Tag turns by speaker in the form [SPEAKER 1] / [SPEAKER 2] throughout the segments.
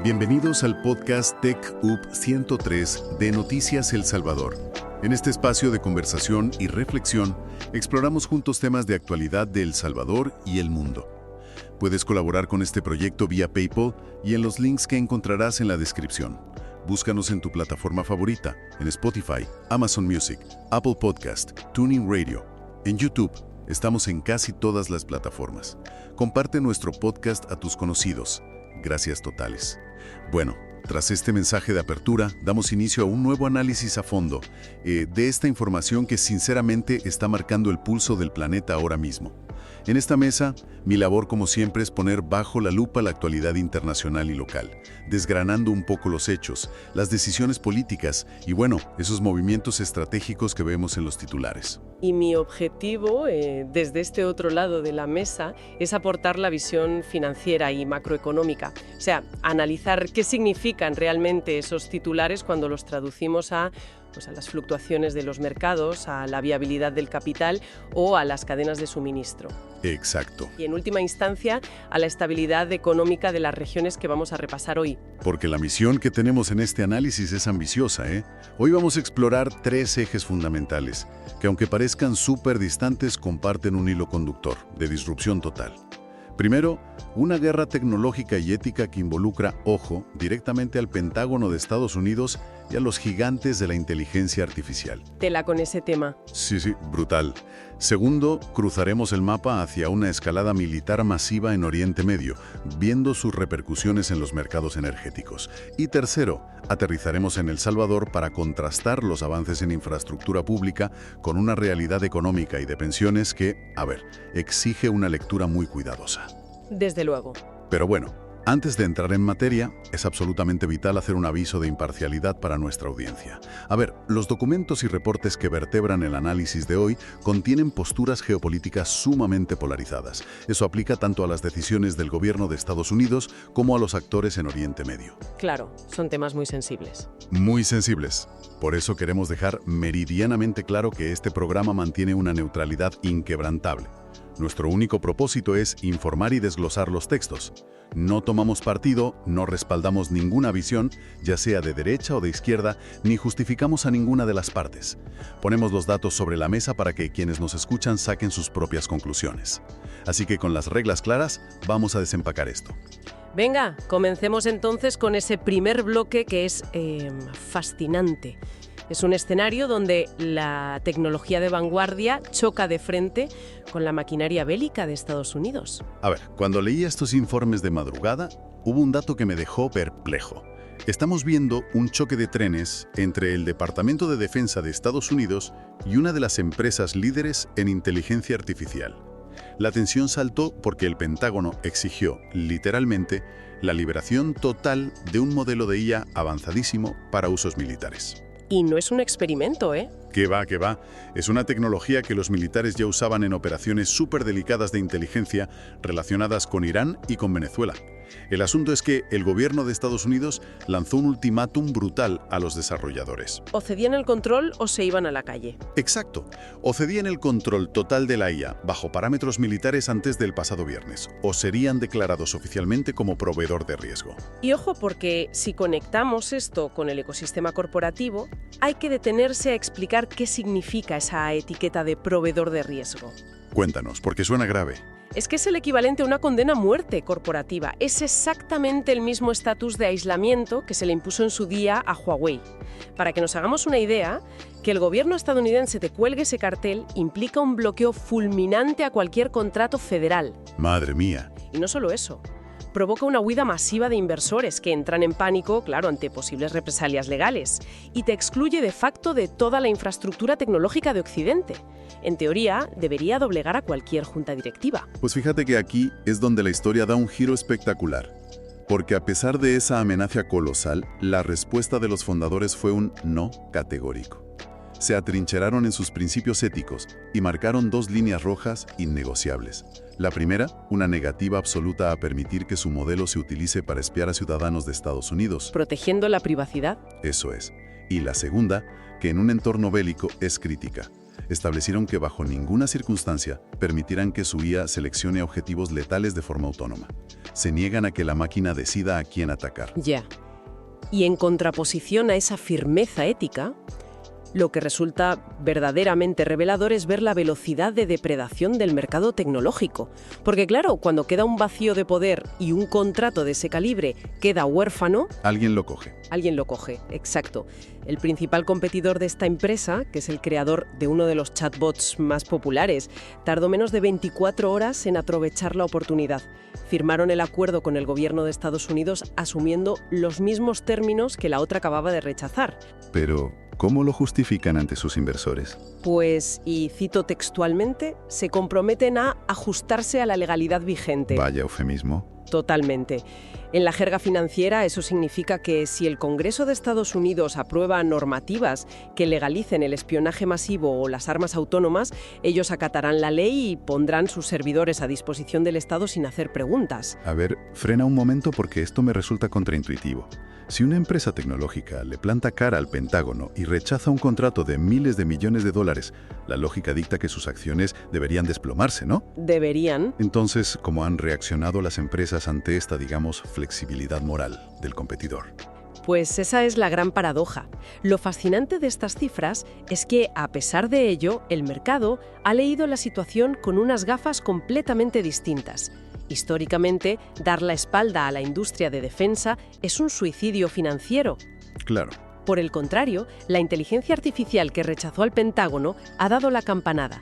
[SPEAKER 1] Bienvenidos al podcast TechUp 103 de Noticias El Salvador. En este espacio de conversación y reflexión, exploramos juntos temas de actualidad de El Salvador y el mundo. Puedes colaborar con este proyecto vía PayPal y en los links que encontrarás en la descripción. Búscanos en tu plataforma favorita, en Spotify, Amazon Music, Apple Podcast, TuneIn Radio. En YouTube, estamos en casi todas las plataformas. Comparte nuestro podcast a tus conocidos. Gracias totales. Bueno, tras este mensaje de apertura, damos inicio a un nuevo análisis a fondo de esta información que sinceramente está marcando el pulso del planeta ahora mismo. En esta mesa, mi labor como siempre es poner bajo la lupa la actualidad internacional y local, desgranando un poco los hechos, las decisiones políticas y bueno, esos movimientos estratégicos que vemos en los titulares.
[SPEAKER 2] Y mi objetivo, desde este otro lado de la mesa, es aportar la visión financiera y macroeconómica. O sea, analizar qué significan realmente esos titulares cuando los traducimos a las fluctuaciones de los mercados, a la viabilidad del capital o a las cadenas de suministro.
[SPEAKER 1] Exacto.
[SPEAKER 2] Y en última instancia, a la estabilidad económica de las regiones que vamos a repasar hoy.
[SPEAKER 1] Porque la misión que tenemos en este análisis es ambiciosa, ¿eh? Hoy vamos a explorar 3 ejes fundamentales, que aunque parezcan súper distantes, comparten un hilo conductor de disrupción total. Primero, una guerra tecnológica y ética que involucra, ojo, directamente al Pentágono de Estados Unidos y a los gigantes de la inteligencia artificial.
[SPEAKER 2] Tela con ese tema.
[SPEAKER 1] Sí, brutal. Segundo, cruzaremos el mapa hacia una escalada militar masiva en Oriente Medio, viendo sus repercusiones en los mercados energéticos. Y tercero, aterrizaremos en El Salvador para contrastar los avances en infraestructura pública con una realidad económica y de pensiones que, exige una lectura muy cuidadosa.
[SPEAKER 2] Desde luego.
[SPEAKER 1] Pero bueno, antes de entrar en materia, es absolutamente vital hacer un aviso de imparcialidad para nuestra audiencia. Los documentos y reportes que vertebran el análisis de hoy contienen posturas geopolíticas sumamente polarizadas. Eso aplica tanto a las decisiones del gobierno de Estados Unidos como a los actores en Oriente Medio.
[SPEAKER 2] Claro, son temas muy sensibles.
[SPEAKER 1] Muy sensibles. Por eso queremos dejar meridianamente claro que este programa mantiene una neutralidad inquebrantable. Nuestro único propósito es informar y desglosar los textos. No tomamos partido, no respaldamos ninguna visión, ya sea de derecha o de izquierda, ni justificamos a ninguna de las partes. Ponemos los datos sobre la mesa para que quienes nos escuchan saquen sus propias conclusiones. Así que con las reglas claras, vamos a desempacar esto.
[SPEAKER 2] Venga, comencemos entonces con ese primer bloque que es fascinante. Es un escenario donde la tecnología de vanguardia choca de frente con la maquinaria bélica de Estados Unidos.
[SPEAKER 1] Cuando leía estos informes de madrugada, hubo un dato que me dejó perplejo. Estamos viendo un choque de trenes entre el Departamento de Defensa de Estados Unidos y una de las empresas líderes en inteligencia artificial. La tensión saltó porque el Pentágono exigió, literalmente, la liberación total de un modelo de IA avanzadísimo para usos militares.
[SPEAKER 2] Y no es un experimento, ¿eh?
[SPEAKER 1] Que va. Es una tecnología que los militares ya usaban en operaciones súper delicadas de inteligencia relacionadas con Irán y con Venezuela. El asunto es que el gobierno de Estados Unidos lanzó un ultimátum brutal a los desarrolladores.
[SPEAKER 2] O cedían el control o se iban a la calle.
[SPEAKER 1] Exacto. O cedían el control total de la IA bajo parámetros militares antes del pasado viernes, o serían declarados oficialmente como proveedor de riesgo.
[SPEAKER 2] Y ojo, porque si conectamos esto con el ecosistema corporativo, hay que detenerse a explicar qué significa esa etiqueta de proveedor de riesgo.
[SPEAKER 1] Cuéntanos, porque suena grave.
[SPEAKER 2] Es que es el equivalente a una condena a muerte corporativa. Es exactamente el mismo estatus de aislamiento que se le impuso en su día a Huawei. Para que nos hagamos una idea, que el gobierno estadounidense te cuelgue ese cartel implica un bloqueo fulminante a cualquier contrato federal.
[SPEAKER 1] Madre mía.
[SPEAKER 2] Y no solo eso. Provoca una huida masiva de inversores que entran en pánico, claro, ante posibles represalias legales, y te excluye de facto de toda la infraestructura tecnológica de Occidente. En teoría, debería doblegar a cualquier junta directiva.
[SPEAKER 1] Pues fíjate que aquí es donde la historia da un giro espectacular. Porque a pesar de esa amenaza colosal, la respuesta de los fundadores fue un no categórico. Se atrincheraron en sus principios éticos y marcaron 2 líneas rojas innegociables. La primera, una negativa absoluta a permitir que su modelo se utilice para espiar a ciudadanos de Estados Unidos.
[SPEAKER 2] Protegiendo la privacidad.
[SPEAKER 1] Eso es. Y la segunda, que en un entorno bélico es crítica. Establecieron que bajo ninguna circunstancia permitirán que su IA seleccione objetivos letales de forma autónoma. se niegan a que la máquina decida a quién atacar.
[SPEAKER 2] Ya. Y en contraposición a esa firmeza ética, lo que resulta verdaderamente revelador es ver la velocidad de depredación del mercado tecnológico. Porque claro, cuando queda un vacío de poder y un contrato de ese calibre queda huérfano,
[SPEAKER 1] Alguien lo coge.
[SPEAKER 2] alguien lo coge, exacto. El principal competidor de esta empresa, que es el creador de uno de los chatbots más populares, tardó menos de 24 horas en aprovechar la oportunidad. Firmaron el acuerdo con el gobierno de Estados Unidos asumiendo los mismos términos que la otra acababa de rechazar.
[SPEAKER 1] Pero, ¿cómo lo justifican ante sus inversores?
[SPEAKER 2] Pues, y cito textualmente, se comprometen a ajustarse a la legalidad vigente.
[SPEAKER 1] Vaya eufemismo.
[SPEAKER 2] Totalmente. En la jerga financiera eso significa que si el Congreso de Estados Unidos aprueba normativas que legalicen el espionaje masivo o las armas autónomas, ellos acatarán la ley y pondrán sus servidores a disposición del Estado sin hacer preguntas.
[SPEAKER 1] A ver, frena un momento porque esto me resulta contraintuitivo. Si una empresa tecnológica le planta cara al Pentágono y rechaza un contrato de miles de millones de dólares, la lógica dicta que sus acciones deberían desplomarse, ¿no?
[SPEAKER 2] Deberían.
[SPEAKER 1] Entonces, ¿cómo han reaccionado las empresas ante esta, digamos, flexibilidad moral del competidor?
[SPEAKER 2] Pues esa es la gran paradoja. Lo fascinante de estas cifras es que, a pesar de ello, el mercado ha leído la situación con unas gafas completamente distintas. Históricamente, dar la espalda a la industria de defensa es un suicidio financiero.
[SPEAKER 1] Claro.
[SPEAKER 2] Por el contrario, la inteligencia artificial que rechazó al Pentágono ha dado la campanada.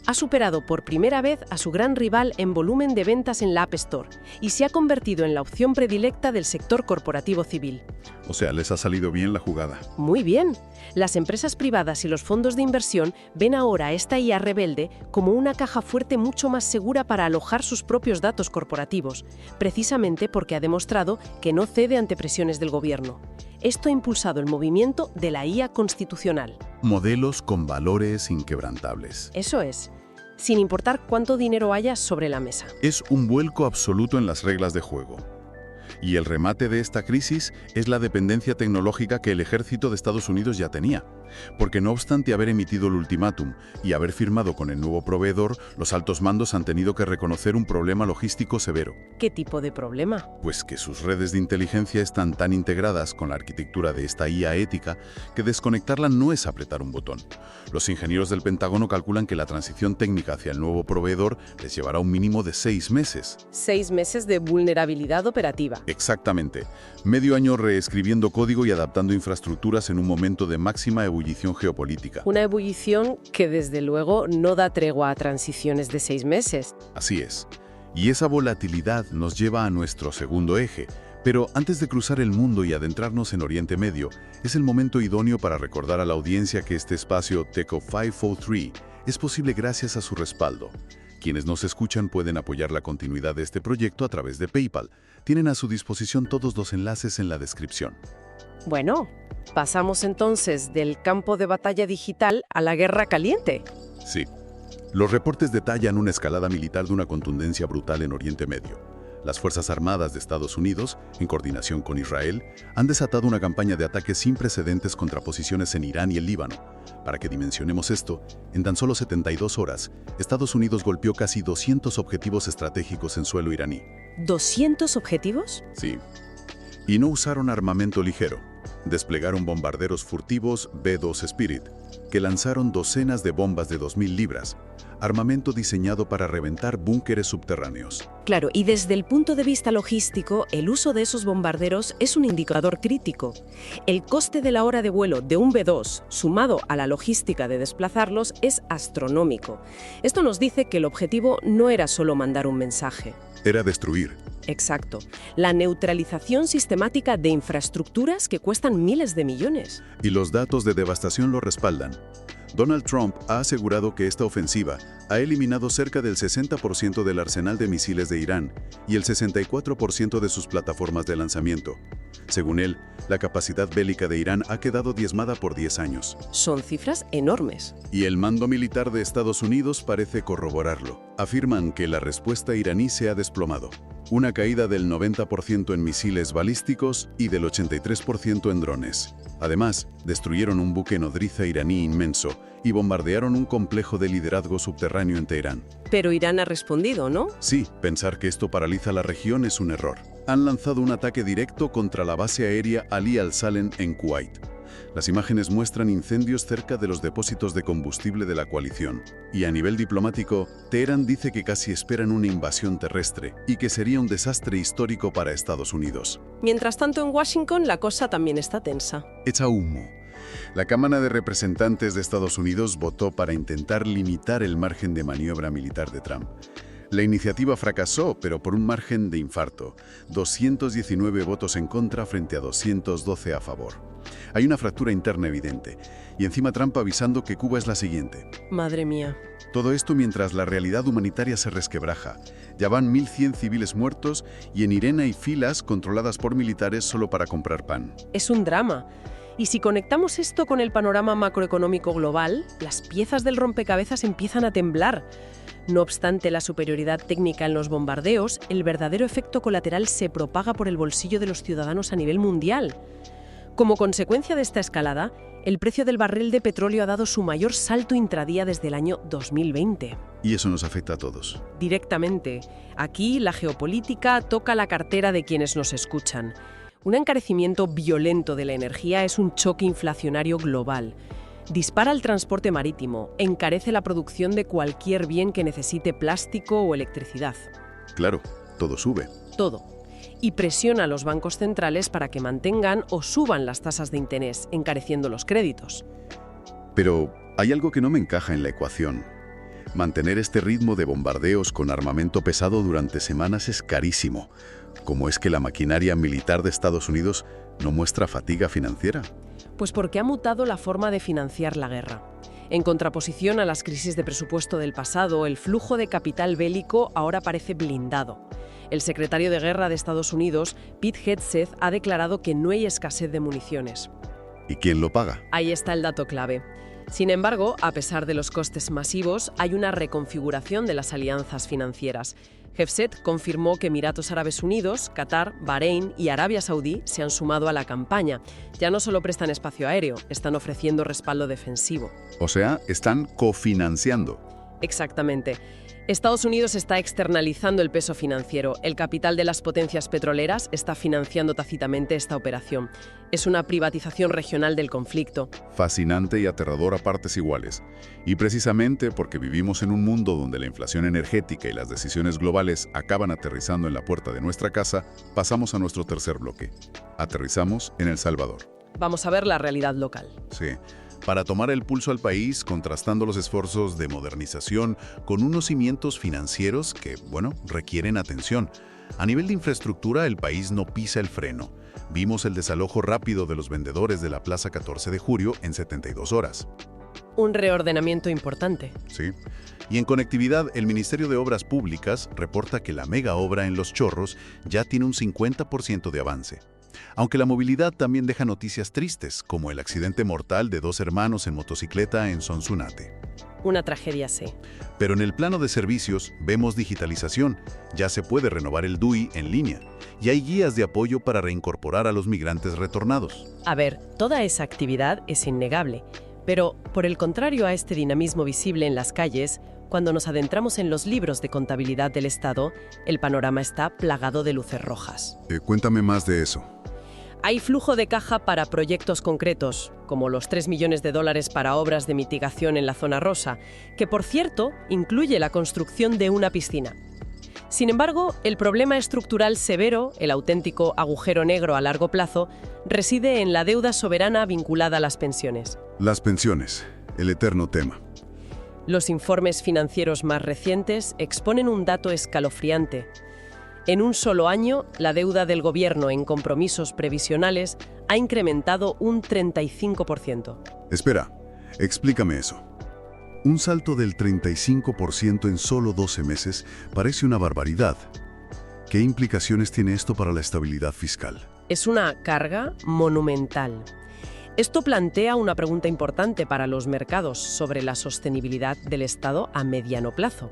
[SPEAKER 2] Ha superado por primera vez a su gran rival en volumen de ventas en la App Store y se ha convertido en la opción predilecta del sector corporativo civil.
[SPEAKER 1] O sea, les ha salido bien la jugada.
[SPEAKER 2] Muy bien. Las empresas privadas y los fondos de inversión ven ahora a esta IA rebelde como una caja fuerte mucho más segura para alojar sus propios datos corporativos, precisamente porque ha demostrado que no cede ante presiones del gobierno. Esto ha impulsado el movimiento de la IA constitucional.
[SPEAKER 1] Modelos con valores inquebrantables.
[SPEAKER 2] Eso es, sin importar cuánto dinero haya sobre la mesa.
[SPEAKER 1] Es un vuelco absoluto en las reglas de juego. Y el remate de esta crisis es la dependencia tecnológica que el ejército de Estados Unidos ya tenía. Porque no obstante haber emitido el ultimátum y haber firmado con el nuevo proveedor, los altos mandos han tenido que reconocer un problema logístico severo.
[SPEAKER 2] ¿Qué tipo de problema?
[SPEAKER 1] Pues que sus redes de inteligencia están tan integradas con la arquitectura de esta IA ética que desconectarla no es apretar un botón. Los ingenieros del Pentágono calculan que la transición técnica hacia el nuevo proveedor les llevará un mínimo de 6 meses.
[SPEAKER 2] 6 meses de vulnerabilidad operativa.
[SPEAKER 1] Exactamente. Medio año reescribiendo código y adaptando infraestructuras en un momento de máxima ebullición geopolítica.
[SPEAKER 2] Una ebullición que desde luego no da tregua a transiciones de 6 meses.
[SPEAKER 1] Así es. Y esa volatilidad nos lleva a nuestro segundo eje. Pero antes de cruzar el mundo y adentrarnos en Oriente Medio, es el momento idóneo para recordar a la audiencia que este espacio TechUp 503 es posible gracias a su respaldo. Quienes nos escuchan pueden apoyar la continuidad de este proyecto a través de PayPal. Tienen a su disposición todos los enlaces en la descripción.
[SPEAKER 2] Bueno, pasamos entonces del campo de batalla digital a la guerra caliente.
[SPEAKER 1] Sí. Los reportes detallan una escalada militar de una contundencia brutal en Oriente Medio. Las Fuerzas Armadas de Estados Unidos, en coordinación con Israel, han desatado una campaña de ataques sin precedentes contra posiciones en Irán y el Líbano. Para que dimensionemos esto, en tan solo 72 horas, Estados Unidos golpeó casi 200 objetivos estratégicos en suelo iraní.
[SPEAKER 2] ¿200 objetivos?
[SPEAKER 1] Sí. Y no usaron armamento ligero. Desplegaron bombarderos furtivos B-2 Spirit, que lanzaron docenas de bombas de 2.000 libras, armamento diseñado para reventar búnkeres subterráneos.
[SPEAKER 2] Claro, y desde el punto de vista logístico, el uso de esos bombarderos es un indicador crítico. El coste de la hora de vuelo de un B-2, sumado a la logística de desplazarlos, es astronómico. Esto nos dice que el objetivo no era solo mandar un mensaje.
[SPEAKER 1] Era destruir.
[SPEAKER 2] Exacto. La neutralización sistemática de infraestructuras que cuestan miles de millones.
[SPEAKER 1] Y los datos de devastación lo respaldan. Donald Trump ha asegurado que esta ofensiva ha eliminado cerca del 60% del arsenal de misiles de Irán y el 64% de sus plataformas de lanzamiento. Según él, la capacidad bélica de Irán ha quedado diezmada por 10 años.
[SPEAKER 2] Son cifras enormes.
[SPEAKER 1] Y el mando militar de Estados Unidos parece corroborarlo. Afirman que la respuesta iraní se ha desplomado. Una caída del 90% en misiles balísticos y del 83% en drones. Además, destruyeron un buque nodriza iraní inmenso, y bombardearon un complejo de liderazgo subterráneo en Teherán.
[SPEAKER 2] Pero Irán ha respondido, ¿no?
[SPEAKER 1] Sí, pensar que esto paraliza la región es un error. Han lanzado un ataque directo contra la base aérea Ali Al-Salem en Kuwait. Las imágenes muestran incendios cerca de los depósitos de combustible de la coalición. Y a nivel diplomático, Teherán dice que casi esperan una invasión terrestre y que sería un desastre histórico para Estados Unidos.
[SPEAKER 2] Mientras tanto, en Washington la cosa también está tensa.
[SPEAKER 1] Echa humo. La Cámara de Representantes de Estados Unidos votó para intentar limitar el margen de maniobra militar de Trump. La iniciativa fracasó, pero por un margen de infarto. 219 votos en contra frente a 212 a favor. Hay una fractura interna evidente. Y encima Trump avisando que Cuba es la siguiente.
[SPEAKER 2] Madre mía.
[SPEAKER 1] Todo esto mientras la realidad humanitaria se resquebraja. Ya van 1.100 civiles muertos y en Irán hay filas controladas por militares solo para comprar pan.
[SPEAKER 2] Es un drama. Y si conectamos esto con el panorama macroeconómico global, las piezas del rompecabezas empiezan a temblar. No obstante la superioridad técnica en los bombardeos, el verdadero efecto colateral se propaga por el bolsillo de los ciudadanos a nivel mundial. Como consecuencia de esta escalada, el precio del barril de petróleo ha dado su mayor salto intradía desde el año 2020.
[SPEAKER 1] Y eso nos afecta a todos.
[SPEAKER 2] Directamente. Aquí la geopolítica toca la cartera de quienes nos escuchan. Un encarecimiento violento de la energía es un choque inflacionario global. Dispara el transporte marítimo, encarece la producción de cualquier bien que necesite plástico o electricidad.
[SPEAKER 1] Claro, todo sube.
[SPEAKER 2] Todo. Y presiona a los bancos centrales para que mantengan o suban las tasas de interés, encareciendo los créditos.
[SPEAKER 1] Pero hay algo que no me encaja en la ecuación. Mantener este ritmo de bombardeos con armamento pesado durante semanas es carísimo. ¿Cómo es que la maquinaria militar de Estados Unidos no muestra fatiga financiera?
[SPEAKER 2] Pues porque ha mutado la forma de financiar la guerra. En contraposición a las crisis de presupuesto del pasado, el flujo de capital bélico ahora parece blindado. El secretario de Guerra de Estados Unidos, Pete Hegseth, ha declarado que no hay escasez de municiones.
[SPEAKER 1] ¿Y quién lo paga?
[SPEAKER 2] Ahí está el dato clave. Sin embargo, a pesar de los costes masivos, hay una reconfiguración de las alianzas financieras. Hegseth confirmó que Emiratos Árabes Unidos, Qatar, Bahrein y Arabia Saudí se han sumado a la campaña. Ya no solo prestan espacio aéreo, están ofreciendo respaldo defensivo.
[SPEAKER 1] O sea, están cofinanciando.
[SPEAKER 2] Exactamente. Estados Unidos está externalizando el peso financiero. El capital de las potencias petroleras está financiando tácitamente esta operación. Es una privatización regional del conflicto.
[SPEAKER 1] Fascinante y aterrador a partes iguales. Y precisamente porque vivimos en un mundo donde la inflación energética y las decisiones globales acaban aterrizando en la puerta de nuestra casa, pasamos a nuestro tercer bloque. Aterrizamos en El Salvador.
[SPEAKER 2] Vamos a ver la realidad local.
[SPEAKER 1] Sí. Para tomar el pulso al país, contrastando los esfuerzos de modernización con unos cimientos financieros que, requieren atención. A nivel de infraestructura, el país no pisa el freno. Vimos el desalojo rápido de los vendedores de la Plaza 14 de Julio en 72 horas.
[SPEAKER 2] Un reordenamiento importante.
[SPEAKER 1] Sí. Y en conectividad, el Ministerio de Obras Públicas reporta que la mega obra en Los Chorros ya tiene un 50% de avance. Aunque la movilidad también deja noticias tristes, como el accidente mortal de 2 hermanos en motocicleta en Sonsonate.
[SPEAKER 2] Una tragedia, sí.
[SPEAKER 1] Pero en el plano de servicios vemos digitalización. Ya se puede renovar el DUI en línea. Y hay guías de apoyo para reincorporar a los migrantes retornados.
[SPEAKER 2] A ver, toda esa actividad es innegable. Pero, por el contrario a este dinamismo visible en las calles, cuando nos adentramos en los libros de contabilidad del Estado, el panorama está plagado de luces rojas.
[SPEAKER 1] Cuéntame más de eso.
[SPEAKER 2] Hay flujo de caja para proyectos concretos, como los $3 millones para obras de mitigación en la zona rosa, que por cierto incluye la construcción de una piscina. Sin embargo, el problema estructural severo, el auténtico agujero negro a largo plazo, reside en la deuda soberana vinculada a las pensiones.
[SPEAKER 1] Las pensiones, el eterno tema.
[SPEAKER 2] Los informes financieros más recientes exponen un dato escalofriante. En un solo año, la deuda del gobierno en compromisos previsionales ha incrementado un 35%.
[SPEAKER 1] Espera, explícame eso. Un salto del 35% en solo 12 meses parece una barbaridad. ¿Qué implicaciones tiene esto para la estabilidad fiscal?
[SPEAKER 2] Es una carga monumental. Esto plantea una pregunta importante para los mercados sobre la sostenibilidad del Estado a mediano plazo.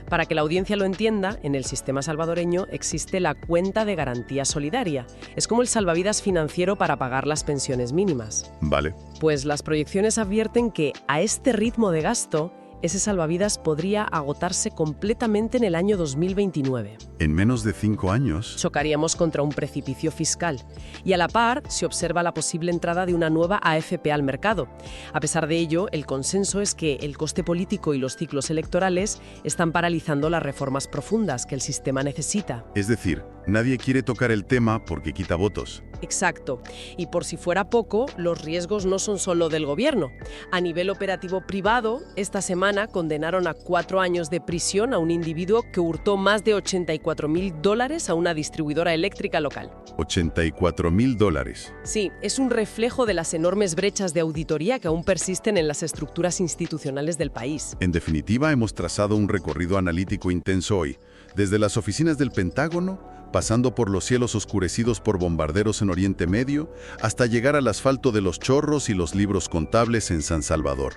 [SPEAKER 2] Para que la audiencia lo entienda, en el sistema salvadoreño existe la cuenta de garantía solidaria. Es como el salvavidas financiero para pagar las pensiones mínimas.
[SPEAKER 1] Vale.
[SPEAKER 2] Pues las proyecciones advierten que a este ritmo de gasto, ese salvavidas podría agotarse completamente en el año 2029.
[SPEAKER 1] En menos de 5 años.
[SPEAKER 2] Chocaríamos contra un precipicio fiscal. Y a la par, se observa la posible entrada de una nueva AFP al mercado. A pesar de ello, el consenso es que el coste político y los ciclos electorales están paralizando las reformas profundas que el sistema necesita.
[SPEAKER 1] Es decir, nadie quiere tocar el tema porque quita votos.
[SPEAKER 2] Exacto. Y por si fuera poco, los riesgos no son solo del gobierno. A nivel operativo privado, esta semana condenaron a 4 años de prisión a un individuo que hurtó más de $84.000 a una distribuidora eléctrica local.
[SPEAKER 1] $84.000.
[SPEAKER 2] Sí, es un reflejo de las enormes brechas de auditoría que aún persisten en las estructuras institucionales del país.
[SPEAKER 1] En definitiva, hemos trazado un recorrido analítico intenso hoy, desde las oficinas del Pentágono, pasando por los cielos oscurecidos por bombarderos en Oriente Medio, hasta llegar al asfalto de los chorros y los libros contables en San Salvador.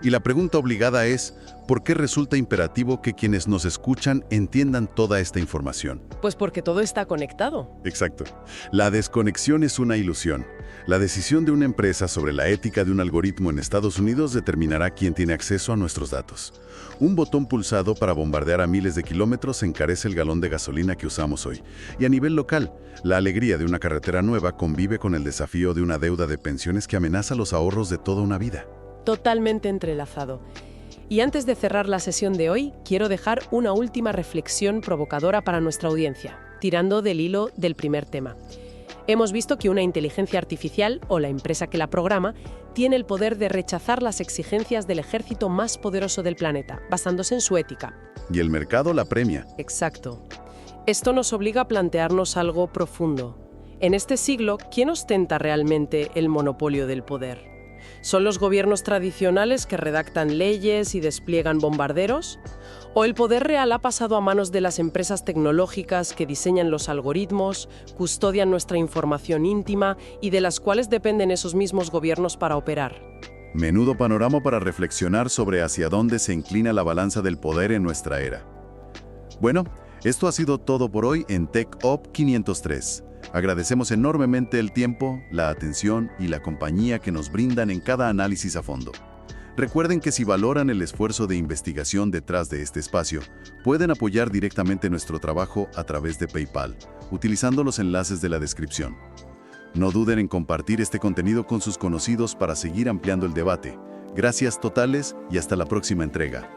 [SPEAKER 1] Y la pregunta obligada es, ¿por qué resulta imperativo que quienes nos escuchan entiendan toda esta información?
[SPEAKER 2] Pues porque todo está conectado.
[SPEAKER 1] Exacto. La desconexión es una ilusión. La decisión de una empresa sobre la ética de un algoritmo en Estados Unidos determinará quién tiene acceso a nuestros datos. Un botón pulsado para bombardear a miles de kilómetros encarece el galón de gasolina que usamos hoy. Y a nivel local, la alegría de una carretera nueva convive con el desafío de una deuda de pensiones que amenaza los ahorros de toda una vida.
[SPEAKER 2] Totalmente entrelazado. Y antes de cerrar la sesión de hoy, quiero dejar una última reflexión provocadora para nuestra audiencia, tirando del hilo del primer tema. Hemos visto que una inteligencia artificial, o la empresa que la programa, tiene el poder de rechazar las exigencias del ejército más poderoso del planeta, basándose en su ética.
[SPEAKER 1] Y el mercado la premia.
[SPEAKER 2] Exacto. Esto nos obliga a plantearnos algo profundo. En este siglo, ¿quién ostenta realmente el monopolio del poder? ¿Son los gobiernos tradicionales que redactan leyes y despliegan bombarderos? ¿O el poder real ha pasado a manos de las empresas tecnológicas que diseñan los algoritmos, custodian nuestra información íntima y de las cuales dependen esos mismos gobiernos para operar?
[SPEAKER 1] Menudo panorama para reflexionar sobre hacia dónde se inclina la balanza del poder en nuestra era. Bueno, esto ha sido todo por hoy en TechUp 503. Agradecemos enormemente el tiempo, la atención y la compañía que nos brindan en cada análisis a fondo. Recuerden que si valoran el esfuerzo de investigación detrás de este espacio, pueden apoyar directamente nuestro trabajo a través de PayPal, utilizando los enlaces de la descripción. No duden en compartir este contenido con sus conocidos para seguir ampliando el debate. Gracias totales y hasta la próxima entrega.